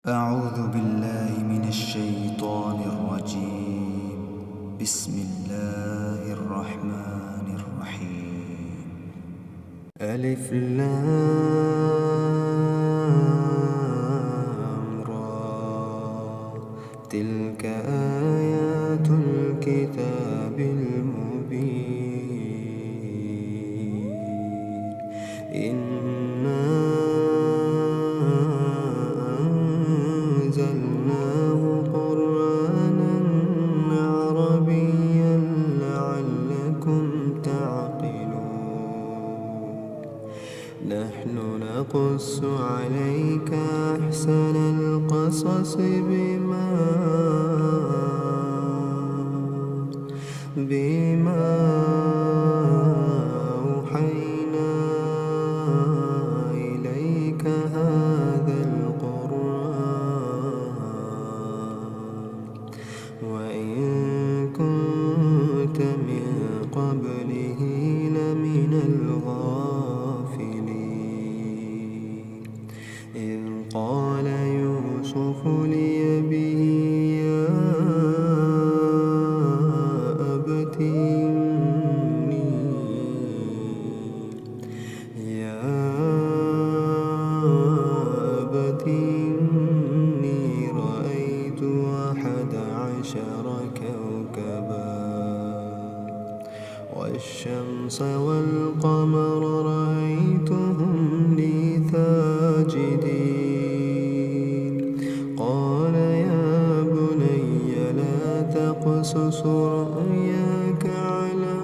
أعوذ بالله من الشيطان الرجيم. بسم الله الرحمن الرحيم. ألف لام را، تلك آيات الكتاب المبين. إنا أنزلناه قرآنا عربيا لعلكم تعقلون. نحن نقص عليك أحسن القصص بما أوحينا إليك هذا القرآن، وإن كنت من قبله لمن الغافلين. إذ قال يوسف لأبيه يا أبت إني رأيت 11 كوكبا والشمس والقمر رأيتهم لي ساجدين. قال يا بني لا تقصص رؤياك على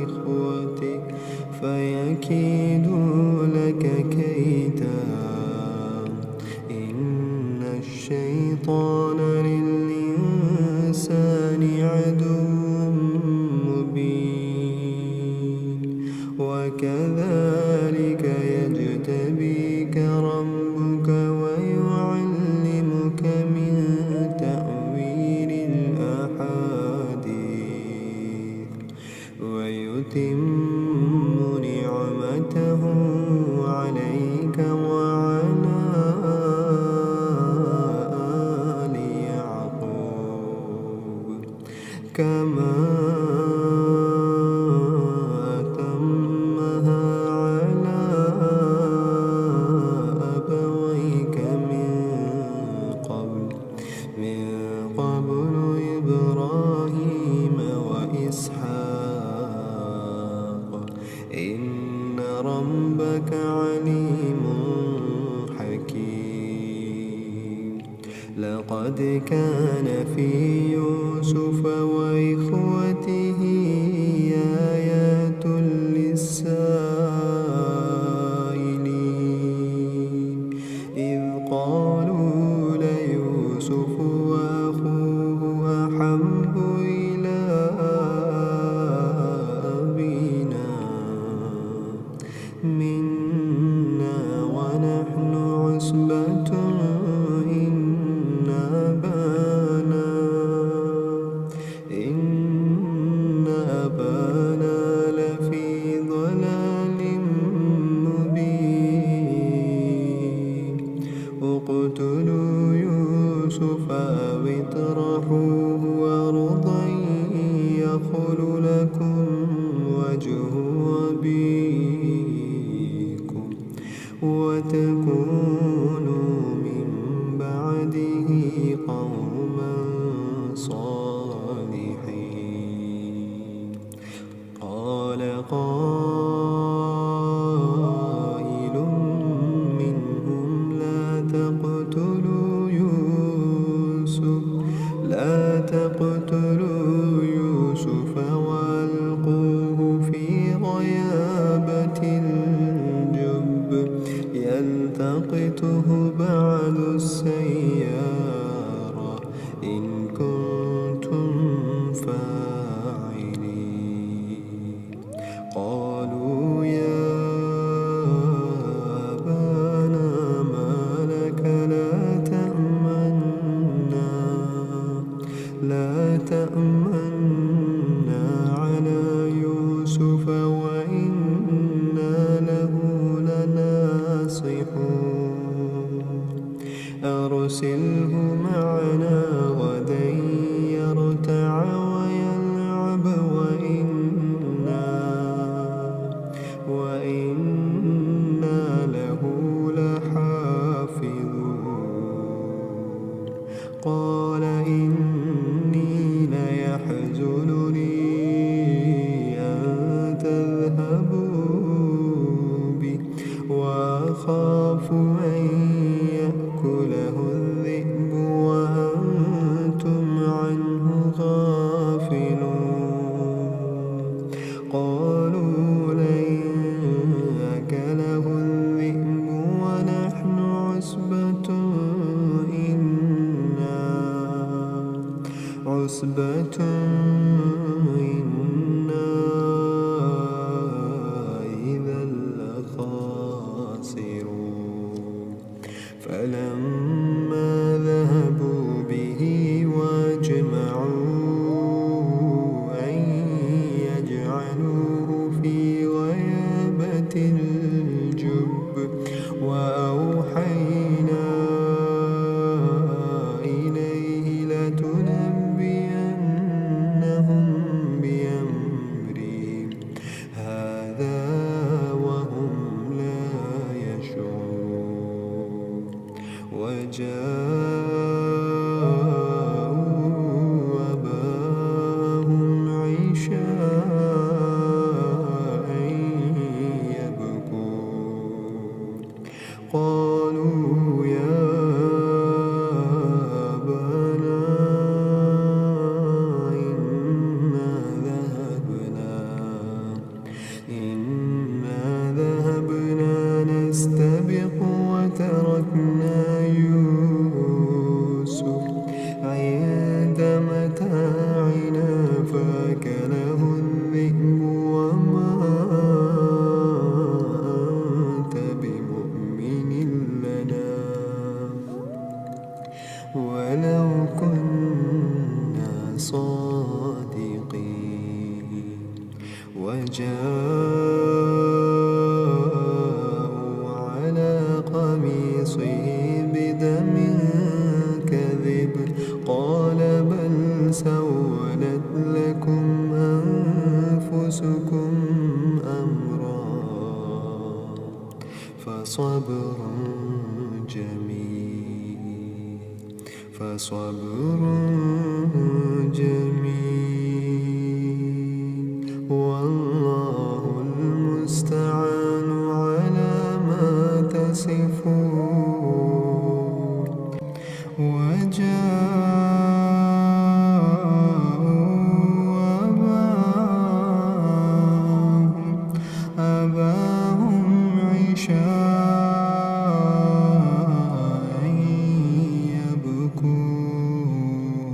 إخوتك فيكيدوا لك كيدا، إن الشيطان للإنسان عدو مبين. وكذلك يجتبيك ربك ويعلمك من تأويل الأحاديث ويتم نعمته عليك وعلى آل يعقوب كما أتمها على أبويك من قبل إبراهيم وإسحاق، إن ربك عليم حكيم. لقد كان في يوسف وإخوته آيات للسائلين، إذ قالوا ليوسف وأخوه أحب إلى أبينا منا ونحن عصبة إن أبانا لفي ضلال مبين. اقتلوا يوسف أو اطرحوه أرضا يخل لكم وجه أبيكم وتكونوا من بعده قوما صالحين. قال قائل منهم لا تقتلوا يوسف وألقوه في غيابة الجب يلتقطه بعض السيارة إن كنتم فاعلين. قالوا يا أبانا ما لك لا تأمنا على يوسف وإنا له لناصحون. أرسله معنا غدا يرتع ويلعب وإنا له لحافظون قال إني ليحزنني أن تذهبوا بي وأخاف أن يأكله الذئب وأنتم عنه غافلون قالوا لئن أكله الذئب ونحن عصبة إنا إذا لخاسرون فلما ذهبوا به واجمعوا أن يجعلوه في غيابة الجب وأوحينا إليه لتنبئنهم بأمرهم هذا وهم لا يشعرون وجاءوا أباهم عشاء يبكون قالوا يا أبانا إنا ذهبنا نستبق وتركنا يوسف عند متاعنا فأكله الذئب وما أنت بمؤمن لنا ولو كنا صادقين وجاءوا على قميصه بدم كذب قال بل سولت لكم أنفسكم أمرا فصبر جميل والله المستعان على ما تصفون وجاءوا أباهم عشاء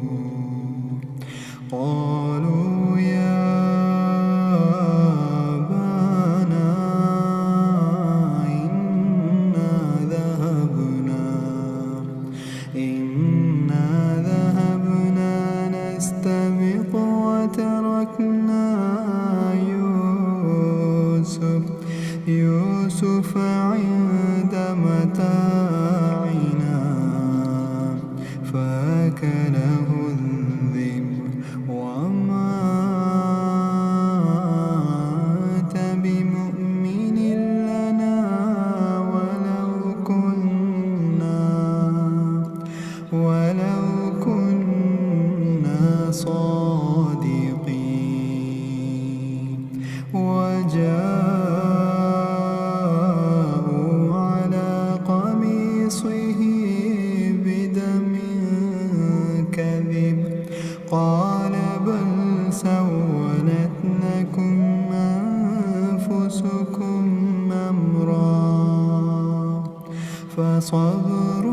يبكون قالوا يا أبانا إنا ذهبنا نستبق وتركنا يوسف عند متاعنا فأكله الذئب وما أنت بمؤمن لنا ولو كنا صادقين وجاءوا على قميصه بدم كذب قال بل سولت لكم أنفسكم أمرا فصبر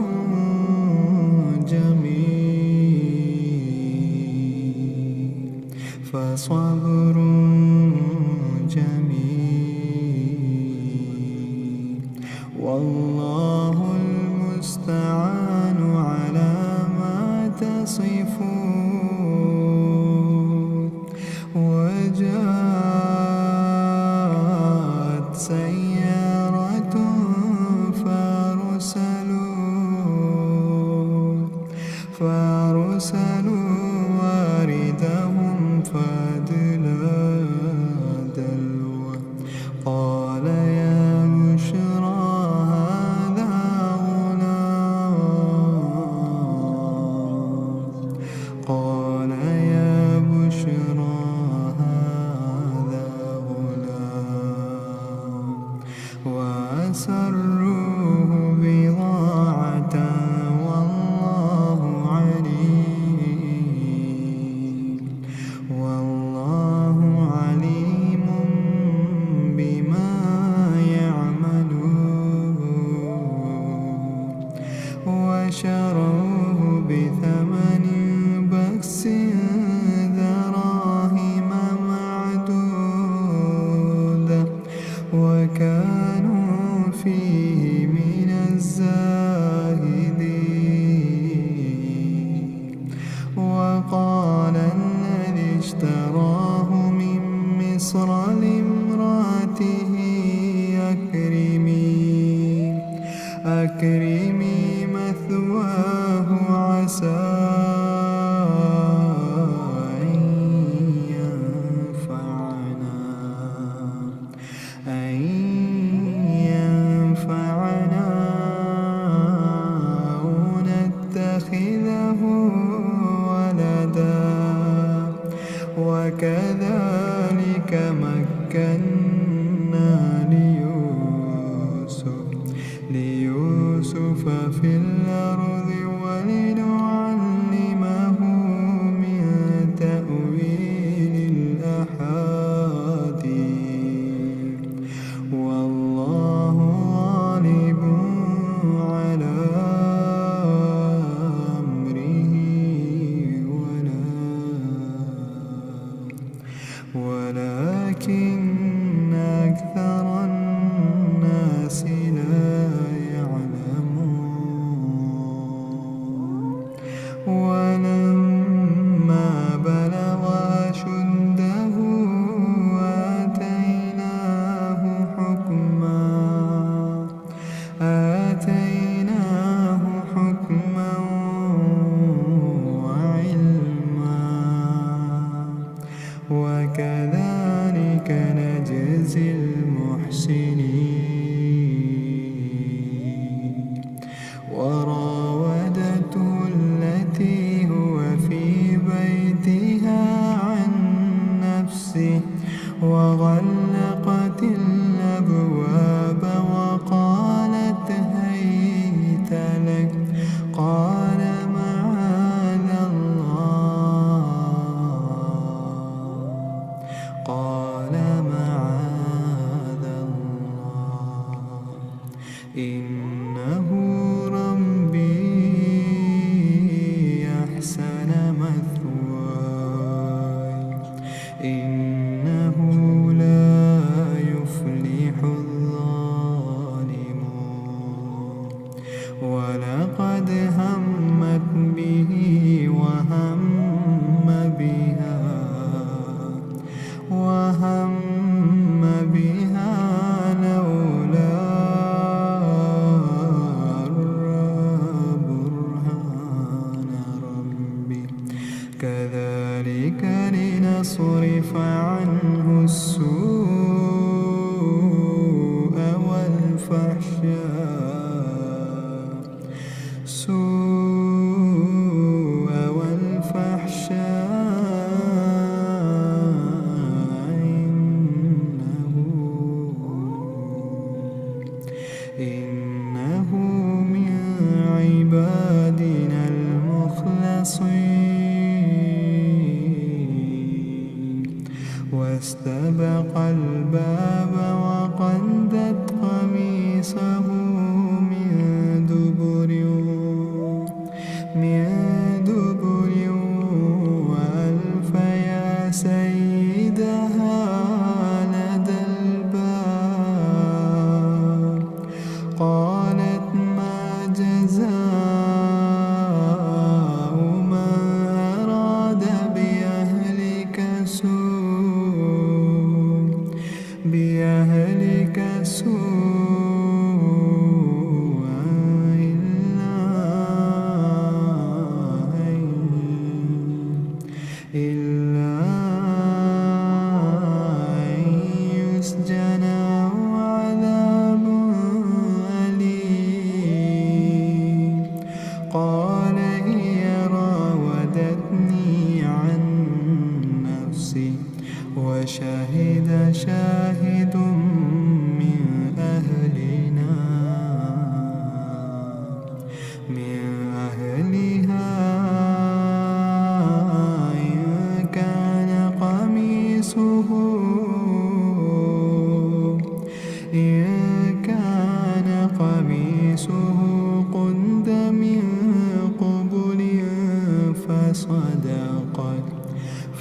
جميل والله المستعان على ما تصفون وجاءت سيارة فأرسلوا فأرسلوا واردهم فأدلى دلوه قال يا بشرى هذا غلام قال يا بشرى هذا غلام وأسروه بضاعة والله عليم بما يعملون وشروه بثمن بخس دراهم معدودة وكانوا فيه من الزاهدين وقال الذي اشتراه من مصر لامرأته أكرمي مثواه عسى أن ينفعنا أو نتخذه ولدا وكذلك مكنا ليوسف في الأرض ولنعلمه من تأويل الأحاديث والله غالب على أمره ولكن أكثر الناس لا يعلمون ولما بلغ أشده آتيناه حكما وعلما وكذلك نجزي المحسنين وراودته التي هو في بيتها عن نفسه وغلقت الأبواب وقالت هيت لك قال معاذ الله إنه ربي أحسن مثواي إنه لا يفلح الظالمون ولقد همت به وهم بها لولا برهان ربي كذلك لنصرف عنه السوء والفحشاء إنه من عبادنا المخلصين واستبق الباب وقدت قميصه من دبر وألف يا سيدها لدى الباب قالت ما جزاء من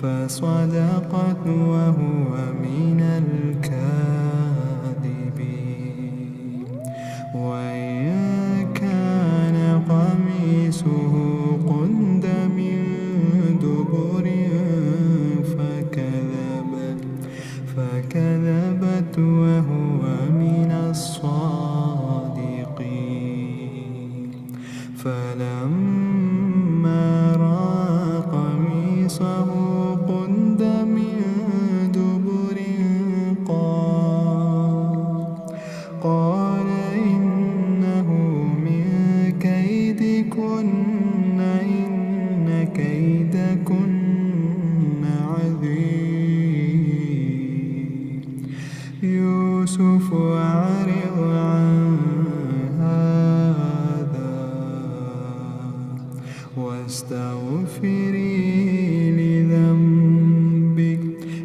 فصدقت وهو من الكاذبين. وإن كان قميصه قد من دبر فكذبت وهو من الصادقين. فلما رأى قميصه قد من دبر قال إنه من كيدكن إن كيدكن عظيم. يوسف أعرض عن هذا واستغفري لذنبك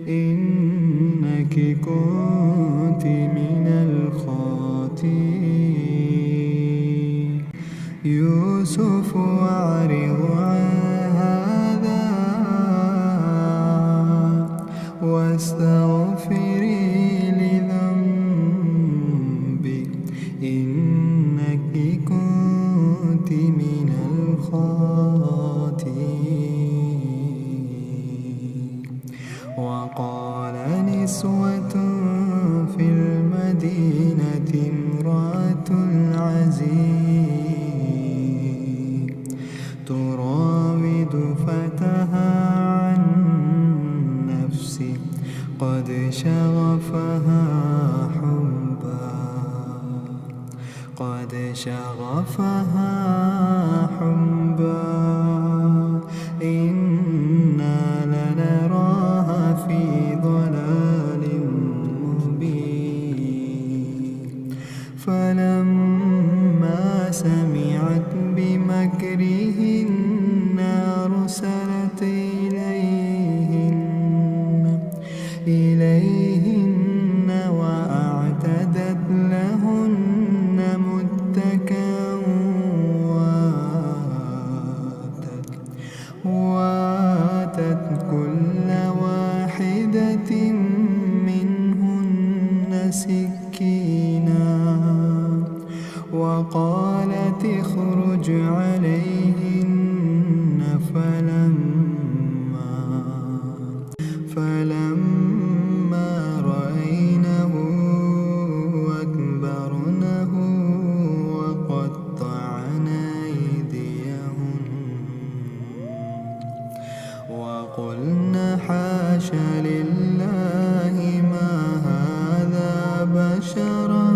إنك كنت من الخاطئين. يوسف أعرض عن هذا واستغفري لذنبك إنك كنت من الخاطئين. وقال نسوة في المدينة امرأة العزيز تراود فتاها عن نفسه قد شغفها حبا إنا لنراها في ضلال مبين. فلما سمعت بمكرهن أرسلت إليهن وأعتدت لهن متكئا وآتت كل واحدة منهن سكينا وقالت اخرج عليهن. فلما رأينه أكبرنه وقطعن أيديهن وقلن حاش لله ما هذا بشرا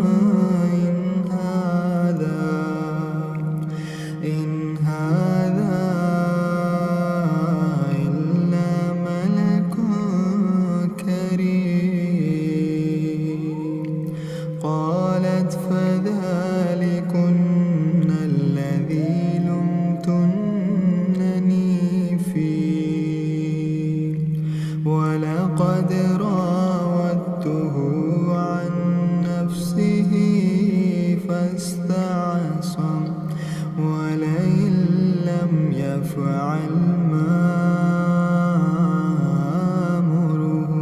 إن هذا إلا ملك كريم. قالت فذلكن الذي لمتنني فيه ولقد راودته عن نفسه فاستعصم ولئن لم يفعل ما آمره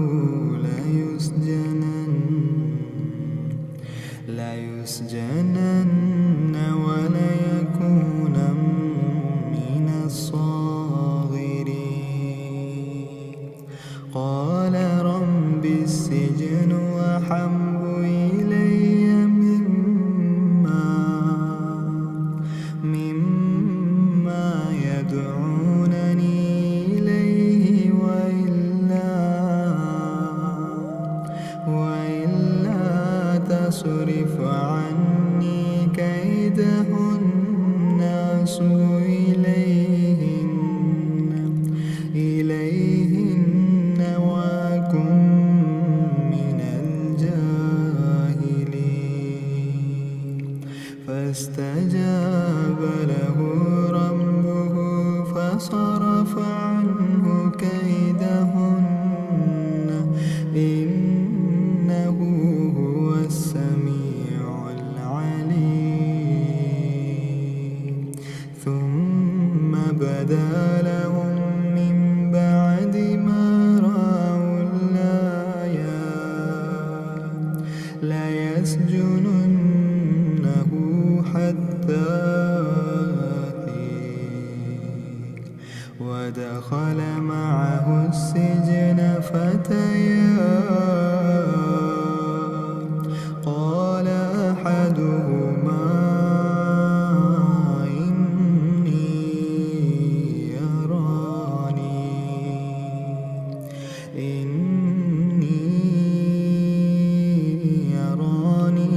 ليسجنن وليكونا من الصاغرين. قال رب السجن أحب إلي مما يدعونني إليه وإلا تصرف عني كيدهن أصب إليهن وأكن من الجاهلين. فاستجاب له ربه فصرف عنه كيدهن إنه هو السميع العليم. ثم بدا لهم ودخل معه السجن فتيان قال أحدهما إني أراني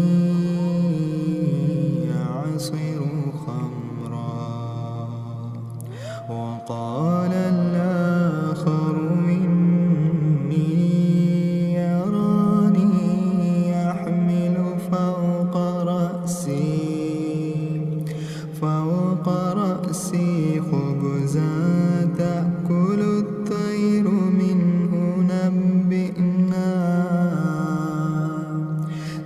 أعصر خمرا وقال الآخر إني أراني أحمل فوق رأسي خبزا تأكل الطير منه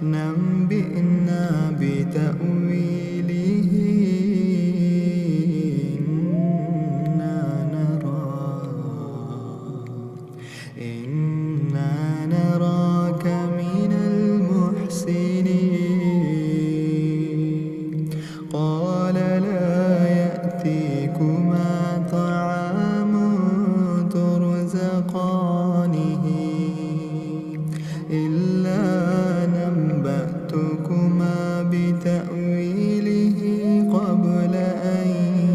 نبئنا بتأويله إنا نراك من المحسنين قال لا يأتيكما طعام ترزقانه إلا نبأتكما بتأويله قبل أن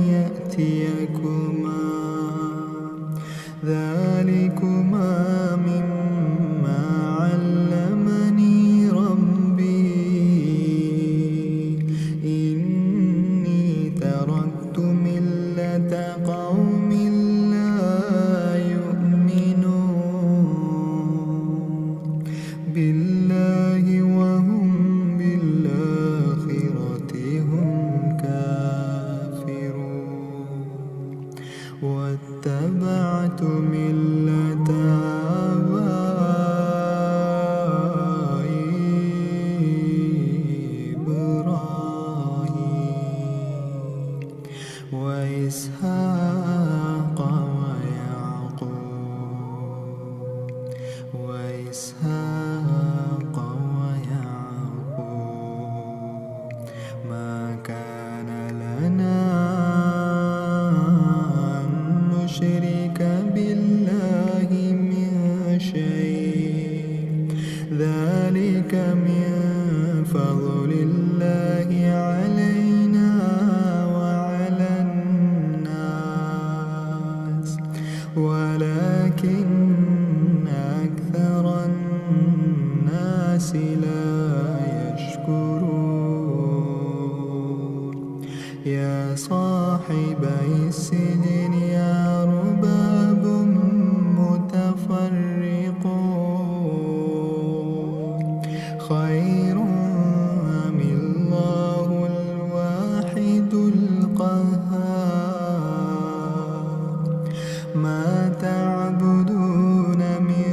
يأتيكما ذلكما مما علمني ربي إني تركت ملة قوم لا يؤمنون بالله وهم بالآخرة هم كافرون واتبعت ملة آبائي إبراهيم وإسحاق ويعقوب ما كان لنا أن نشرك بالله من شيء ذلك من فضل الله علينا وعلى الناس ولكن أكثر الناس لا يشكرون يا صاحبي السجن أرباب متفرقون خير أم الله الواحد القهار ما تعبدون من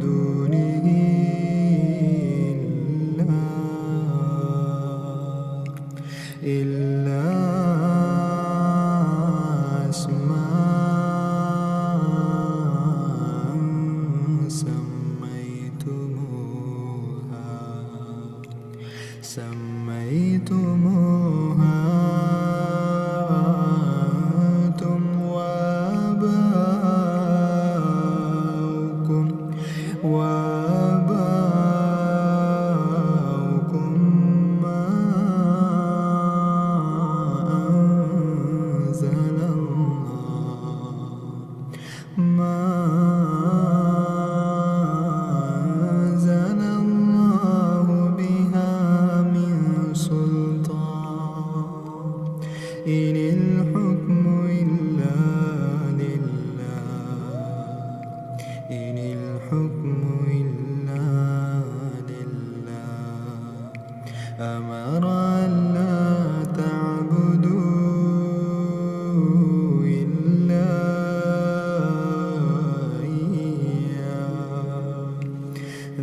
دونه إلا أسماء سميتموها أنتم وآباؤكم ما أنزل الله بها من سلطان إن الحكم إلا لله أمر ألا تعبدوا إلا إياه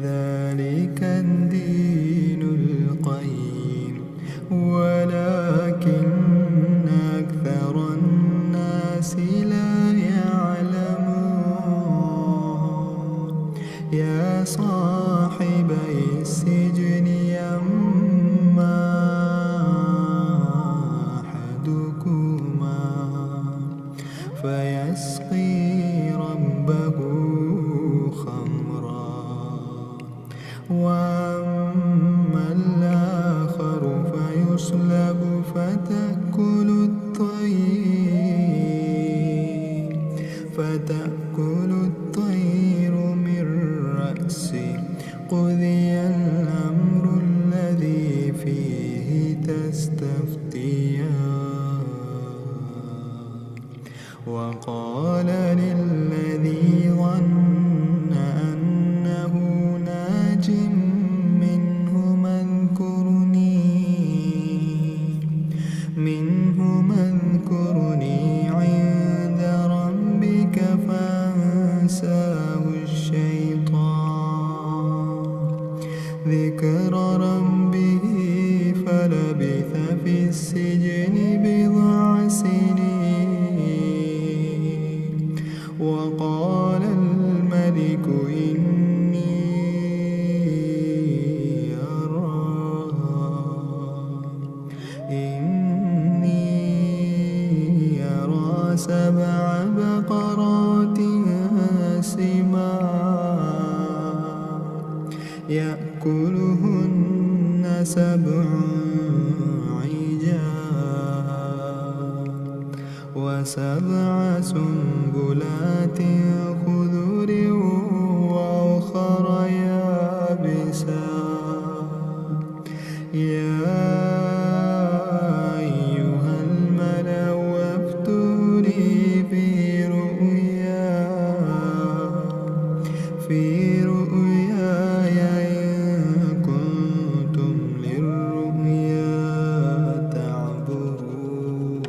ذلك الدين القيم ولكن أكثر الناس لا يعلمون يا صاحبي السجن أما أحدكما فيسقي ربه خمرا وأما الآخر فيصلب فتأكل الطير من رأسه قضي الأمر الذي فيه تستفتيان وقال للذي ظن أنه ناج منهما اذكرني عند ربك فأنساه الشيطان ذكر ربه فلبث في السجن بضع سنين وقال الملك إني أرى 7 بقرات سمان يأكلهن 7 عجاف و7 سنبلات خضر وأخر يابسات يا أيها الملأ أفتوني في رؤياي إن كنتم للرؤيا تعبرون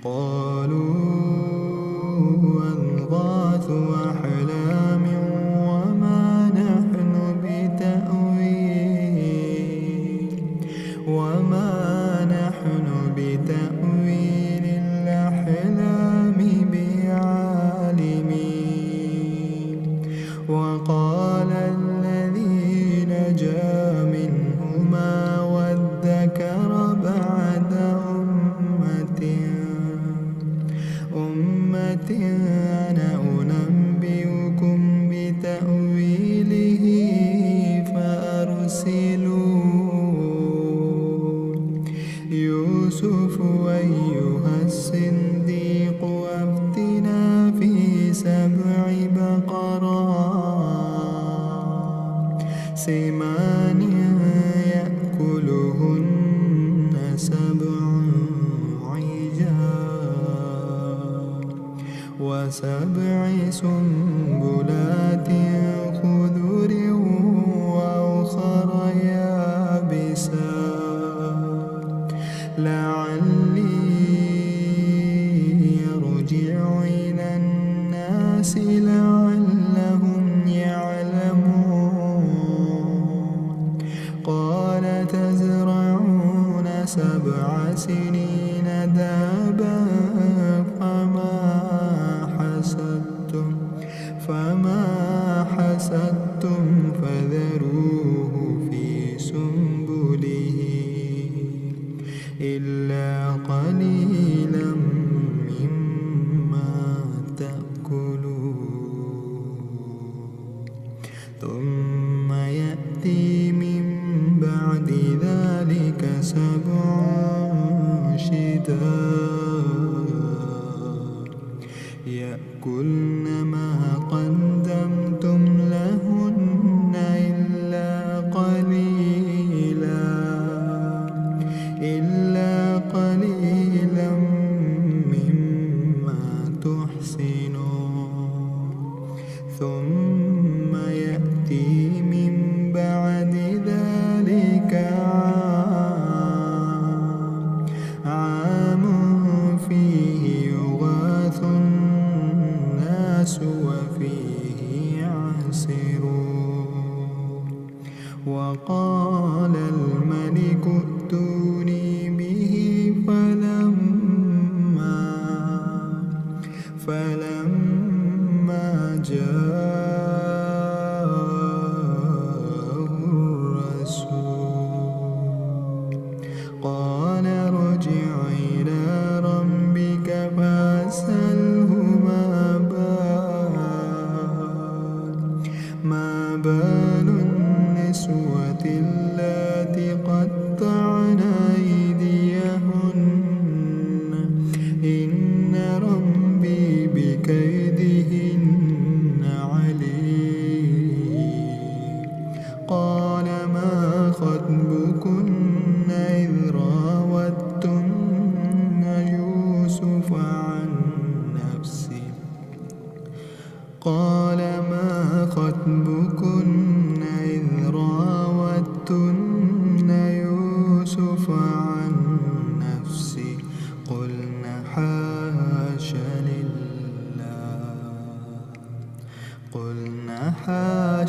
قالوا أضغاث أحلام وما نحن بتأويل الأحلام بعالمين وقال الذي نجا منهما وادكر بعد أمة أنا أنبئكم بتأويله فأرسلون يوسف أيها الصديق أفتنا في 7 بقرات سمان يأكلهن 7 عجاف و7 سنبلات خضر وأخر يابسات لعلي أرجع إلى الناس لعلهم يعلمون قال تزرعون 7 سنين دابا فما حسدتم فذروه في سنبله إلا قليلا مما تأكلون ثم يأتي من بعد ذلك 7 شداد يأكلن ما قدمتم لهن إلا قليلا مما تحسنون ثم يأتي من بعد ذلك عام فيه يغاث الناس وفيه يعصرون وقال الملك ائتوني به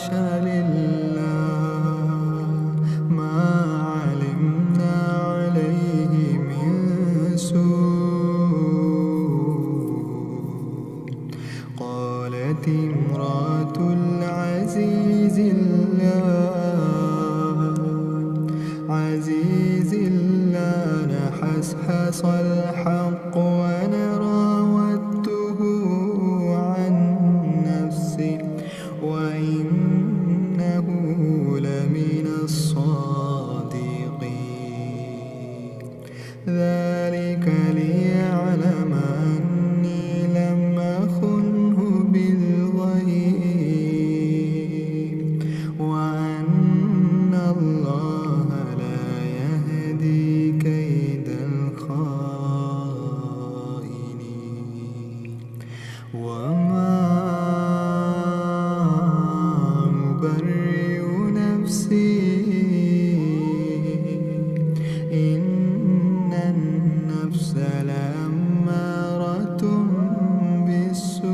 حاشا لله ما علمنا عليه من سوء. قالت امرأة العزيز الآن حسحس الحق وأنا راودته عن نفسي وإنه لمن الصادقين. ذلك ليعلم أني لم أخنه بالغيب وأن الله لا يهدي كيد الخائنين. وما أبرئ نفسي إن النفس لأمارة بالسوء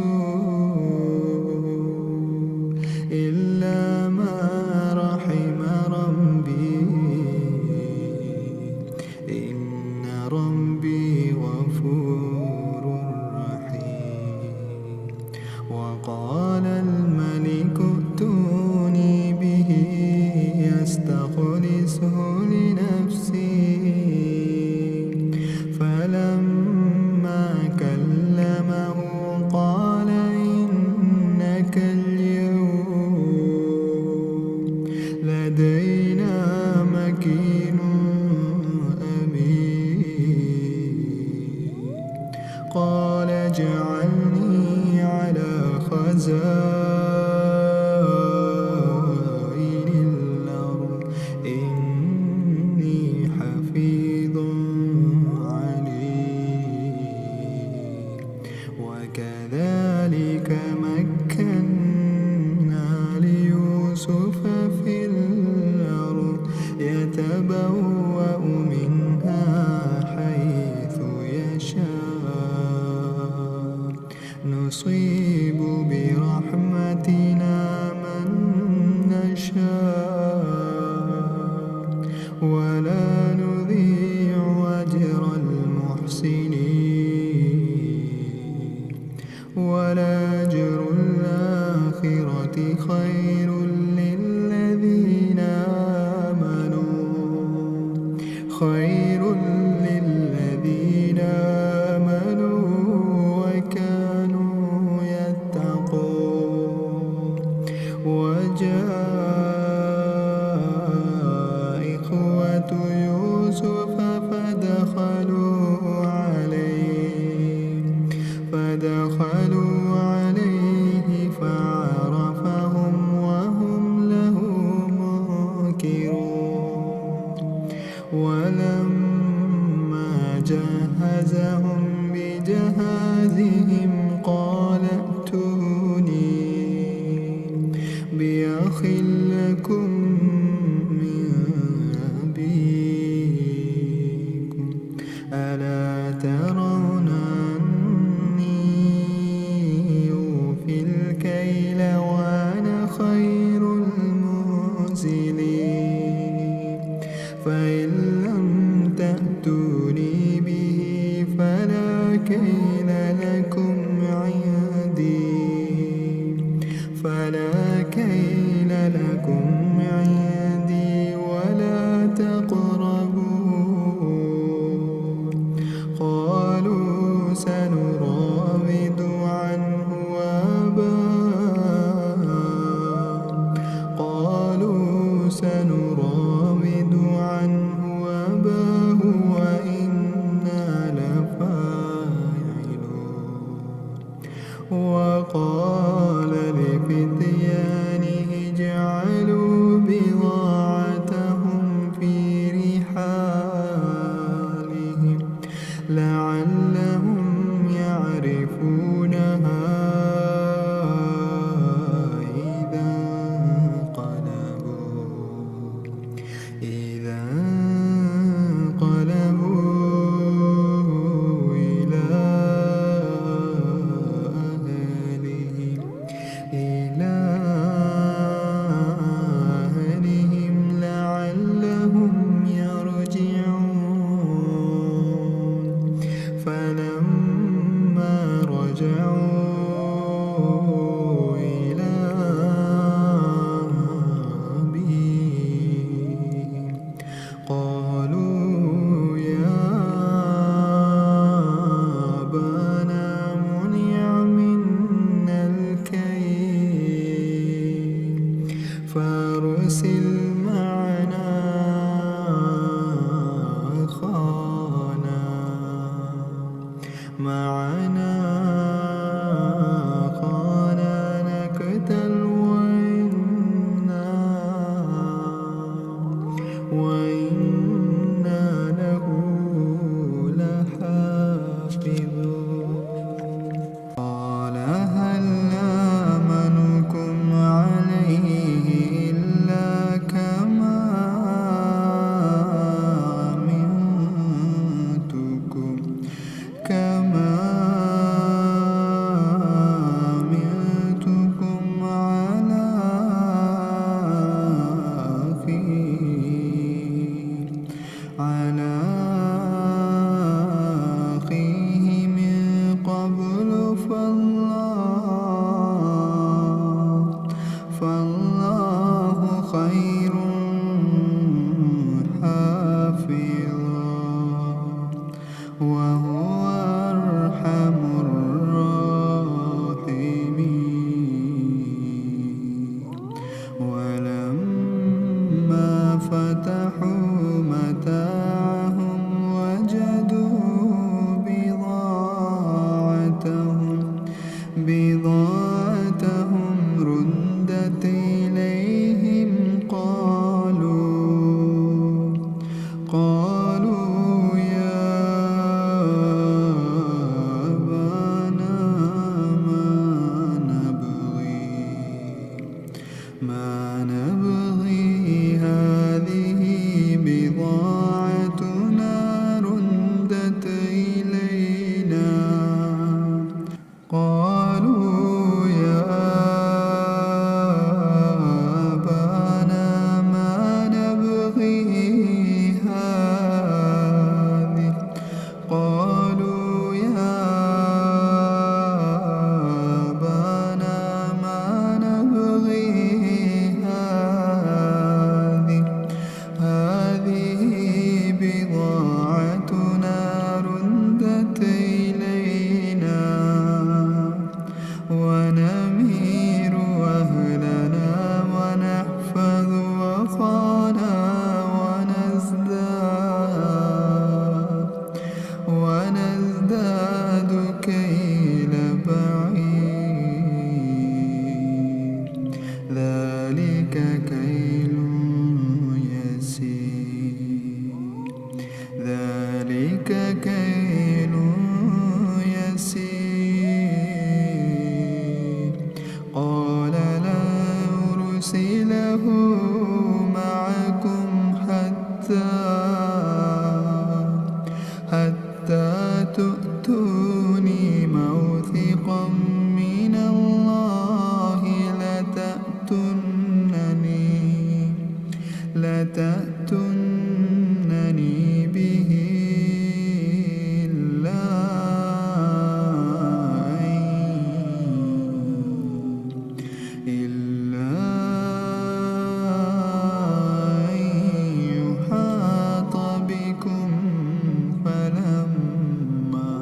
إلا ما رحم ربي إن ربي غفور رحيم. وقال الملك ائتوني به يستخلصه لنفسي. فلما كلمه قال إنك اليوم لدينا مكين أمين. قال اجعلني على خزائن الأرض إني حفيظ عليم. وكذلك مكنا ليوسف في الأرض يتبوأ منها حيث يشاء نصيب برحمتنا من نشاء ولا نضيع أجر المحسنين. ولأجر الآخرة خير للذين آمنوا وكانوا يتقون. وجاء إخوة يوسف فدخلوا عليه فعرفهم وهم له منكرون. ولما جهزهم بجهازهم قال ائتوني بأخ لكم من أبيكم ألا ترون أني أوفي الكيل وأنا خير المنزلين. فإن لم تأتوني به فلا كيل لكم عندي ولا تقربون. قالوا سنراود عنه أباه وإنا لفاعلون. وقال لفتيانه اجعلوا بضاعتهم في رحالهم لعلهم يعرفونها إذا انقلبوا إلى أهلهم إلى معنا قال نكتل وإنا له لحافظون قال هل آمنكم عليه إلا كما أمنتكم على أخيه من قبل فالله خير حافظا وهو أرحم الراحمين ولما فتحوا متاعهم وجدوا بضاعتهم ردت إليهم قالوا يا أبانا ما نبغي هذه بضاعتنا ردت إلينا قالوا يا أبانا ما نبغي هذه قالوا يا أبانا ما نبغي هذه بضاعتنا ردت إلينا ونمير أهلنا ونحفظ وطانا ونزداد كيل بعير ذلك كيل يسير قال لا أرسله معكم حتى تؤتوني موثقا من الله لتأتونني به إلا أن يحاط بكم فلما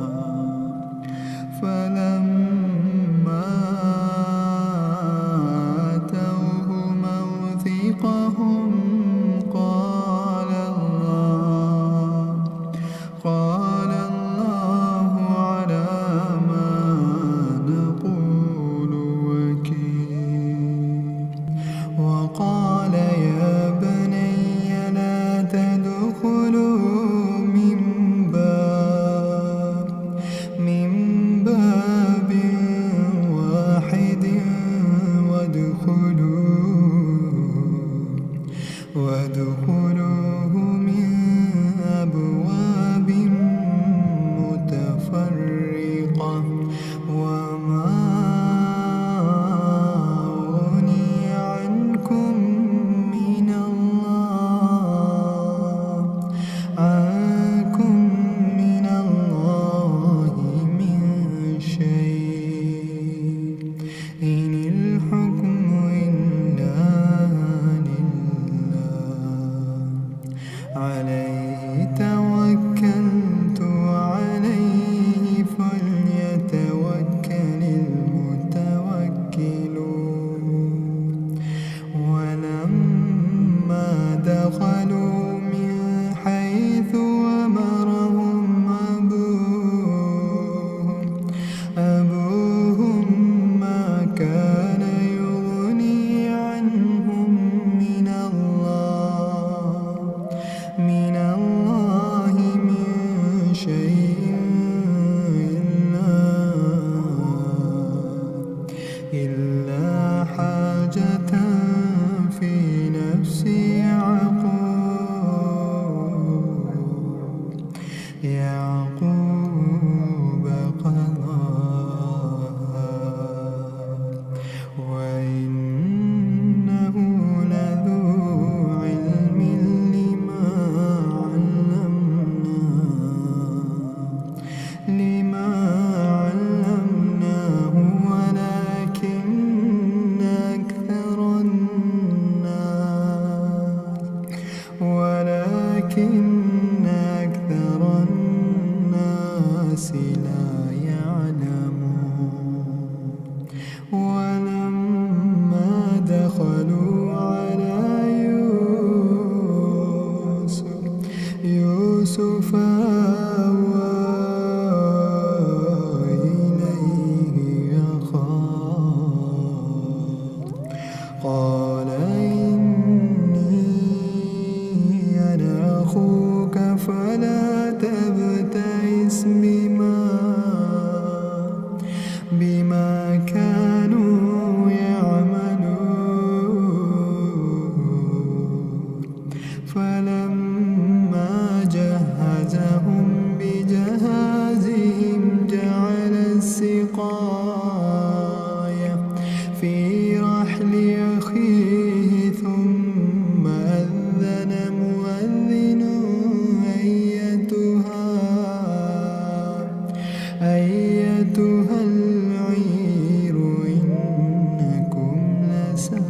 أيتها العير إنكم لسارقون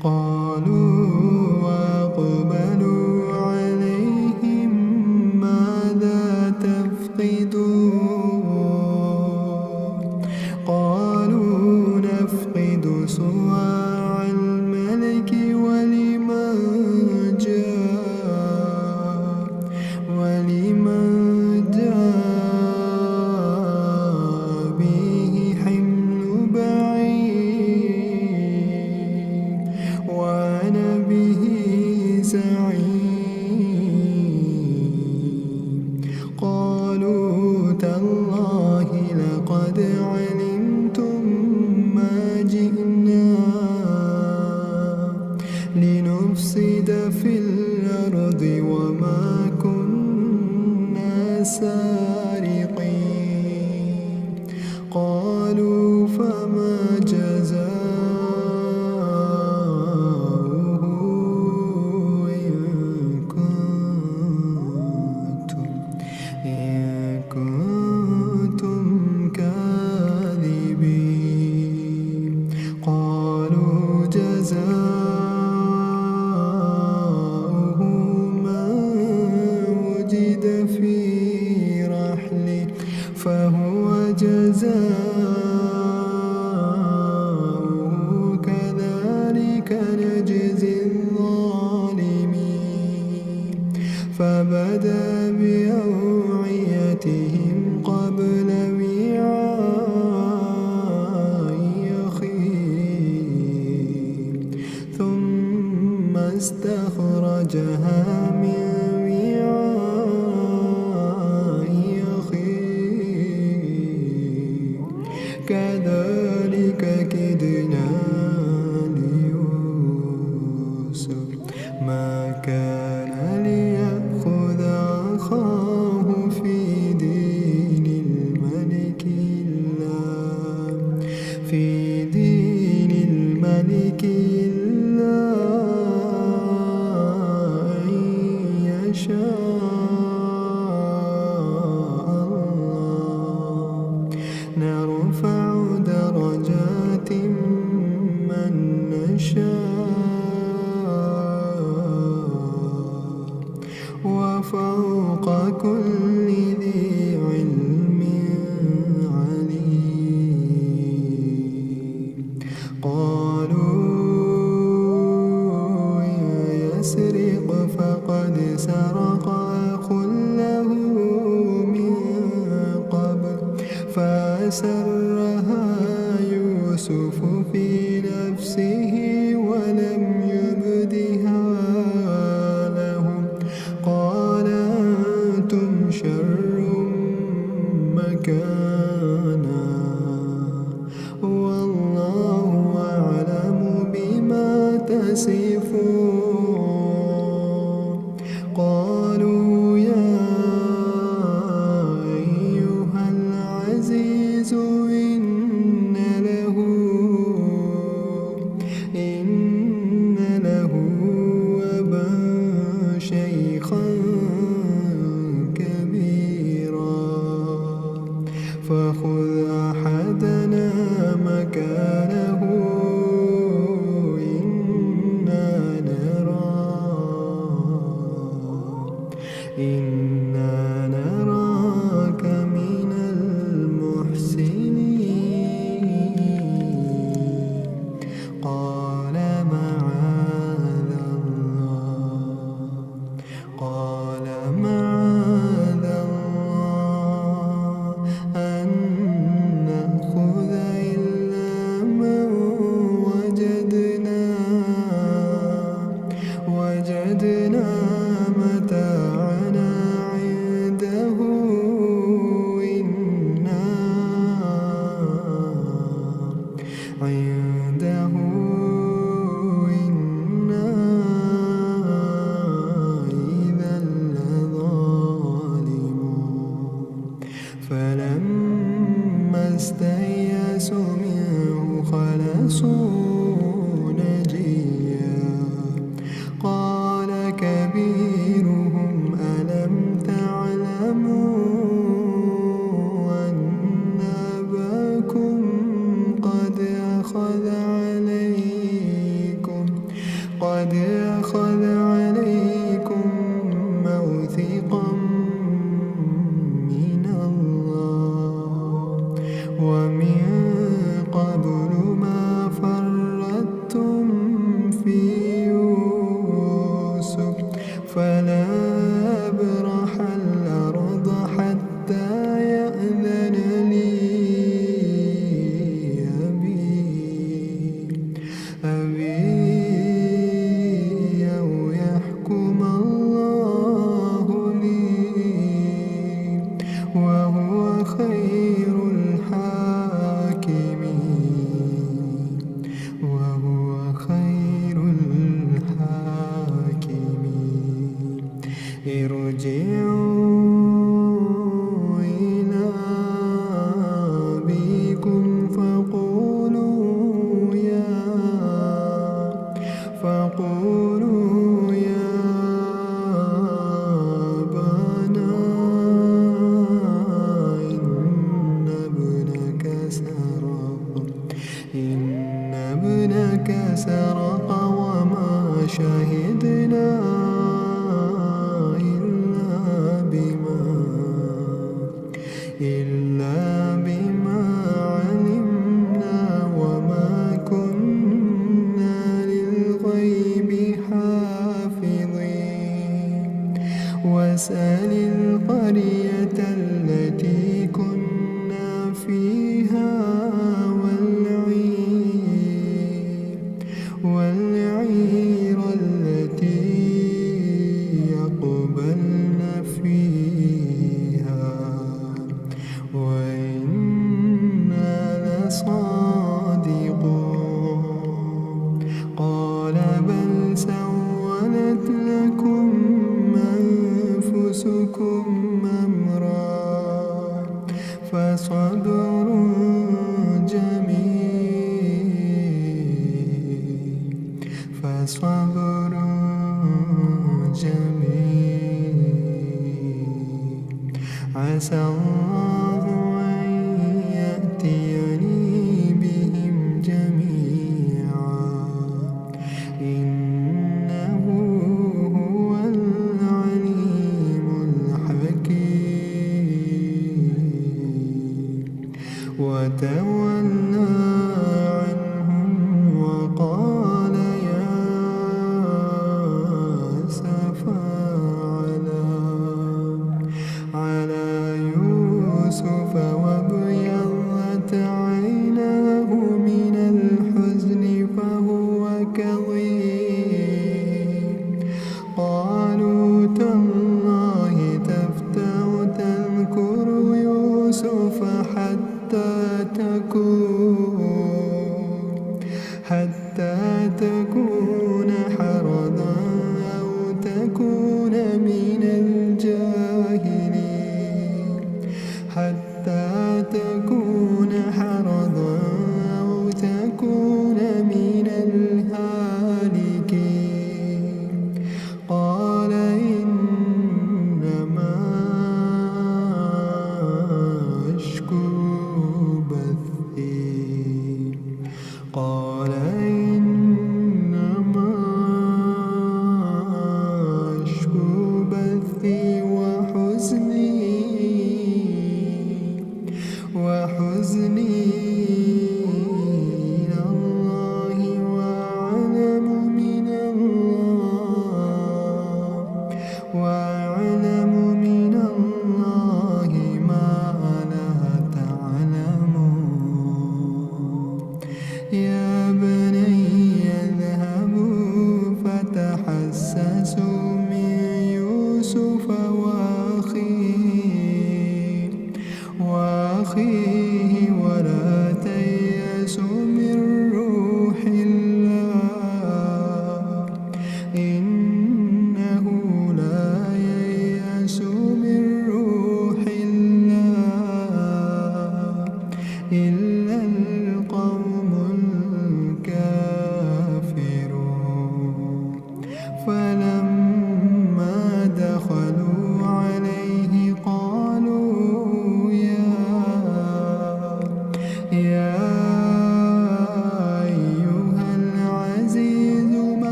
قالوا وأقبلوا عليهم ماذا تفقدون قالوا نفقد صواع الملك ولمن جاء به حمل بعير وأنا به زعيم قالوا تالله لقد علمتم ما جئنا لنفسد في الأرض وما كنا سارقين قالوا فما جزاؤه إن كنتم كاذبين قالوا جزاؤه من وجد في رحله فهو جزاؤه كذلك نجزي الظالمين فبدأ بأوعيتهم قبل وعاء أخيه ثم استخرجها من وعاء أخيه كذلك كدنا ليوسف ما كان ليأخذ أخاه في دين الملك إلا أن يشاء الله نرفع درجات من نشاء وفوق كل ذي علم عليم قالوا يسرق فقد سرق أخ له من قبل فأسرها يوسف في نفسه ولم يبدها لهم قال أنتم شر مكانا والله أعلم بما تصفون قالوا يا أيها العزيز إن له أبا شيخا كبيرا فخذ أحدنا مكانه إنا نراك من المحسنين قال معاذ الله أن نأخذ إلا من وجدنا متاعنا عنده إنا إذا لظالمون فلما استيأسوا منه خلصوا نجيا قال كبيرهم ألم تعلموا توفيقا من الله. ومن قبل ما فرطتم في يوسف فلا أبرح الأرض حتى يأذن لي أبي أو يحكم الله لي وهو خير الحاكمين. وهو خير الحاكمين. ارجعوا إلى أبيكم فقولوا يا أبانا إن ابنك سرق وما شهدنا إلا بما علمنا وما كنا للغيب حافظين. واسأل القرية التي كنا فيها والعير التي يقبلن فيها وإنا لصادقون. قال بل سولت لكم أنفسكم أمرا فصبر جميل. عسى الله أن يأتيني بهم جميعا إنه هو العليم الحكيم. وتولى عنهم وقال يا أسفا على يوسف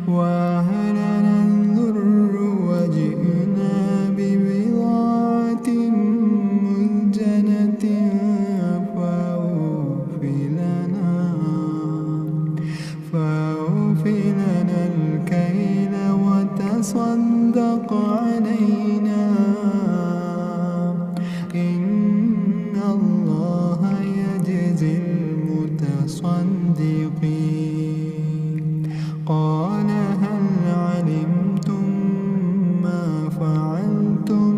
وأهلنا الذر وجئنا ببضاعة مزجنة فأوفِ لنا الكيل وتصدق علينا إن الله يجزي المتصدقين قال هل علمتم ما فعلتم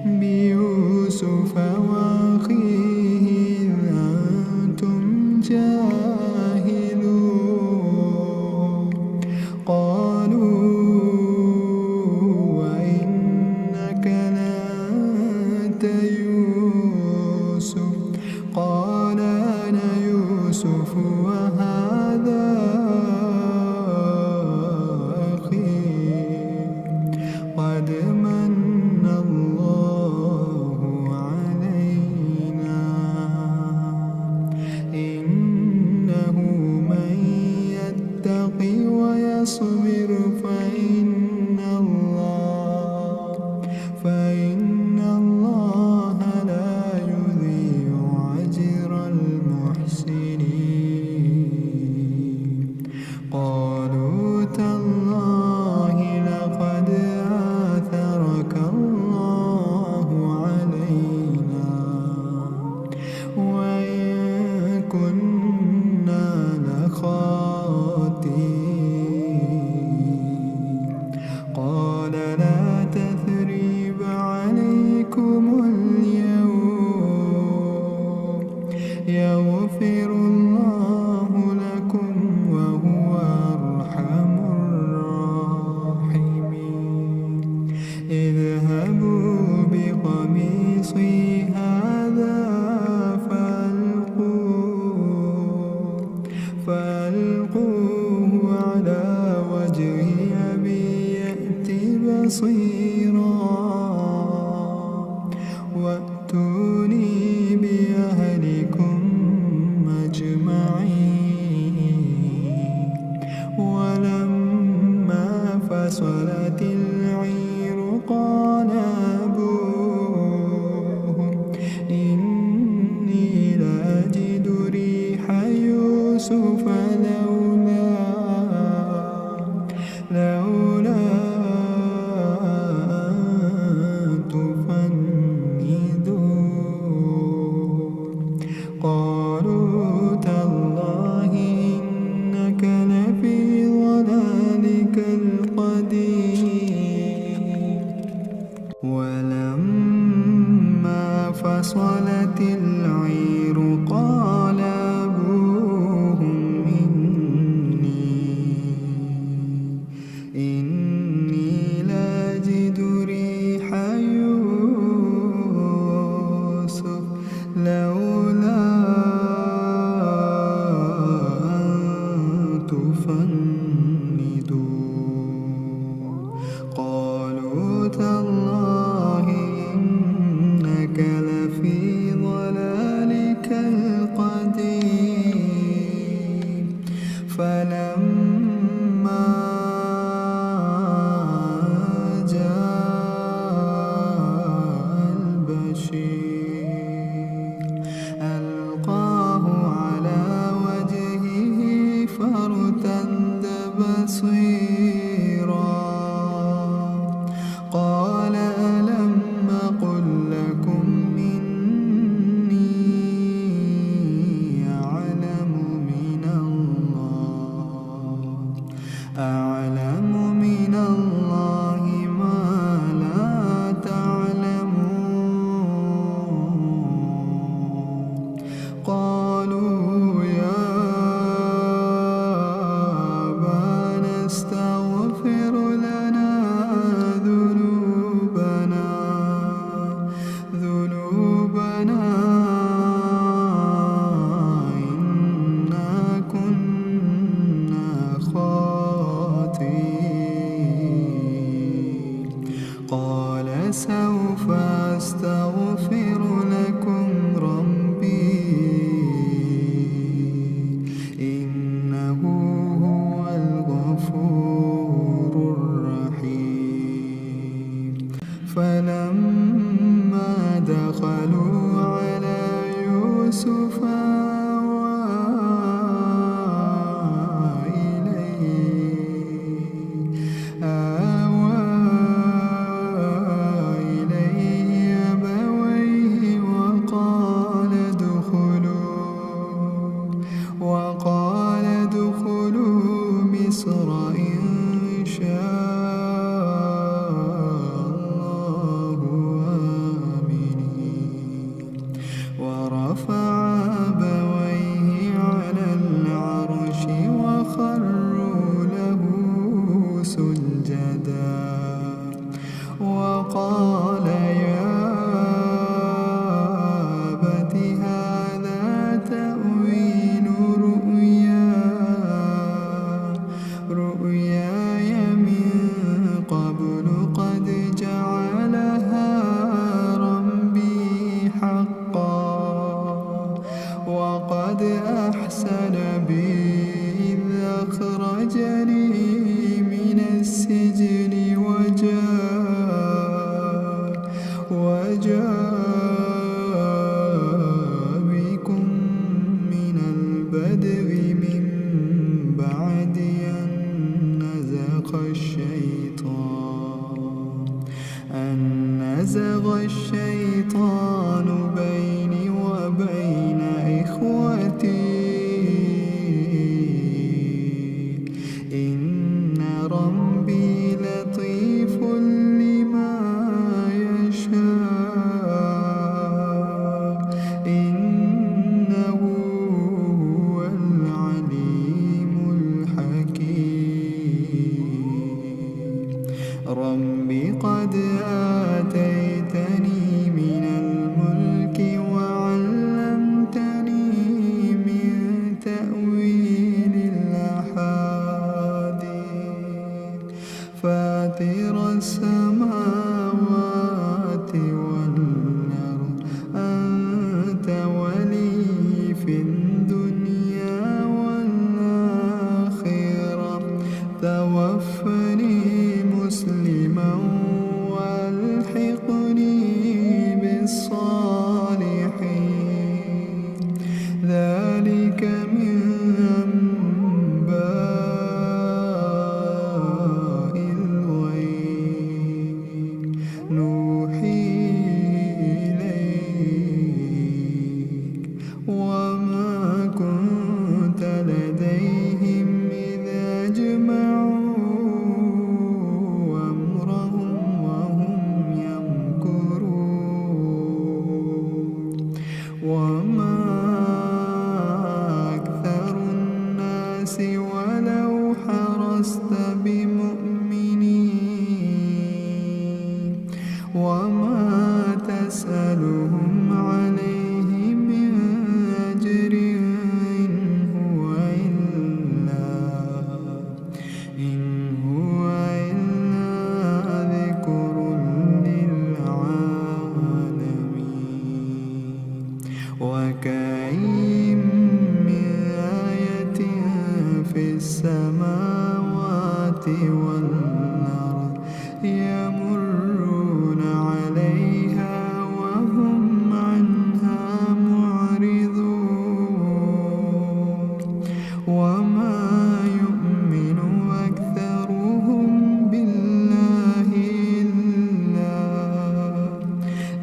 بيوسف وأخيه إذ أنتم جاهلون قالوا وإنك لأنت يوسف قال أنا يوسف وهذا أخي قد من الله علينا إنه من يتق ويصبر فإن الله لا يضيع أجر المحسنين قالوا تالله لقد آثرك الله علينا وإن كنا لخاطئين قال لا تثريب عليكم اليوم يغفر الله لكم وهو أرحم الراحمين اذهبوا بقميصي هذا فألقوه على وجه أبي يأت بصيرا وأتوني بأهلكم أجمعين ولما فصلت العير قال أبوهم إني لأجد ريح يوسف لولا تفندون قالوا تالله إنك لفي ضلالك القديم ولما فصلت العير قال أبوهم وقال ادخلوا مصر إن شاء الله آمنين ورفع أبويه على العرش وخروا له سجدا وقال يا أبت هذا تأويل رؤياي من قبل قد جعلها ربي حقا وقد أحسن بي إذ أخرجني من السجن وجاء بكم من البدو من بعد أن نزغ الشيطان بيني وبين إخوتي إن ربي لطيف لما يشاء إنه هو العليم الحكيم رب قد آتيتني من الملك وعلمتني من تأويل الأحاديث فاطر السماوات والأرض أنت ولي في الدنيا والآخرة توفني مسلما والحقني بالصالحين ذلك من أنباء الغيب نوحي إليك وما كنت لديهم إذ أجمعوا أمرهم وهم يمكرون وما أكثر الناس ولو حرصت بمؤمنين وما تسألهم عليه من أجر إن هو إلا ذكر للعالمين وكأين من آية في السماوات والأرض يمرون عليها وهم عنها معرضون وما يؤمن أكثرهم بالله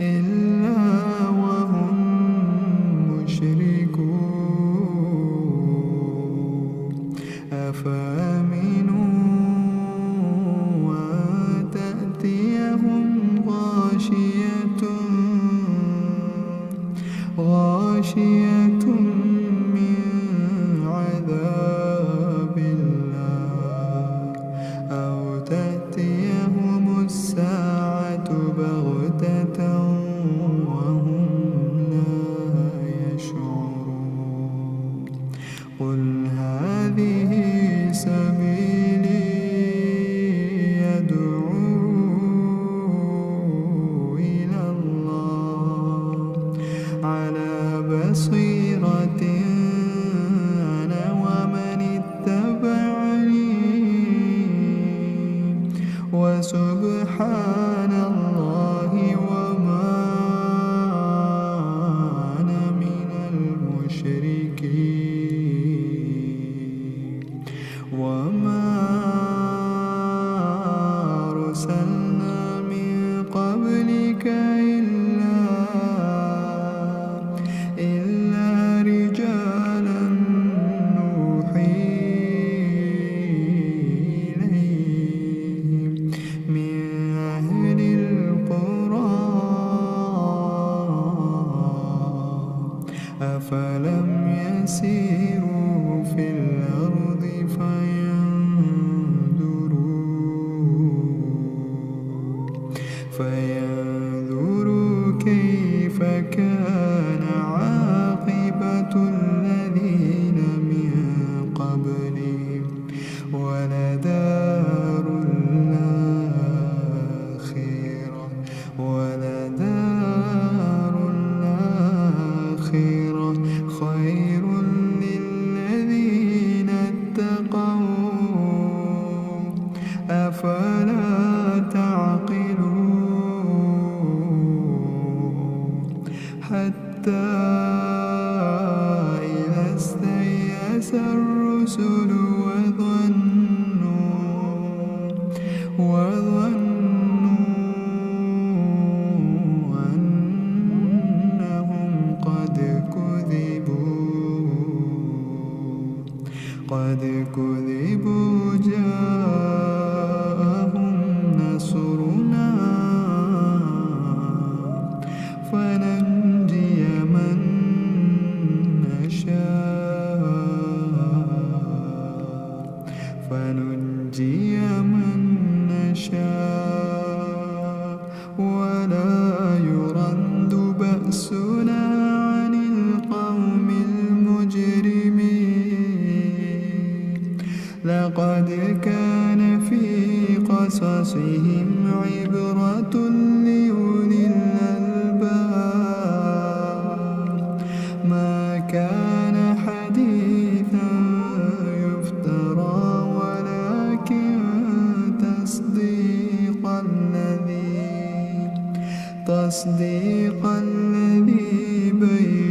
إلا وهم مشركون أفأمنوا أن تأتيهم غاشية من عذاب الله أو تأتيهم الساعة بغتة وهم لا يشعرون قل هذه سبيلي يدعو إلى الله على بصيرة أنا ومن اتبعني وسبحان الله وما أنا من المشركين الرسل وظنوا أنهم قد كذبوا جاءهم نصرنا فننجي من نشاء ولا يرد بأسنا عن القوم المجرمين لقد كان في قصصهم عبرة لأولي الألباب ما كان حديثا يفترى ولكن تصديق الذي بين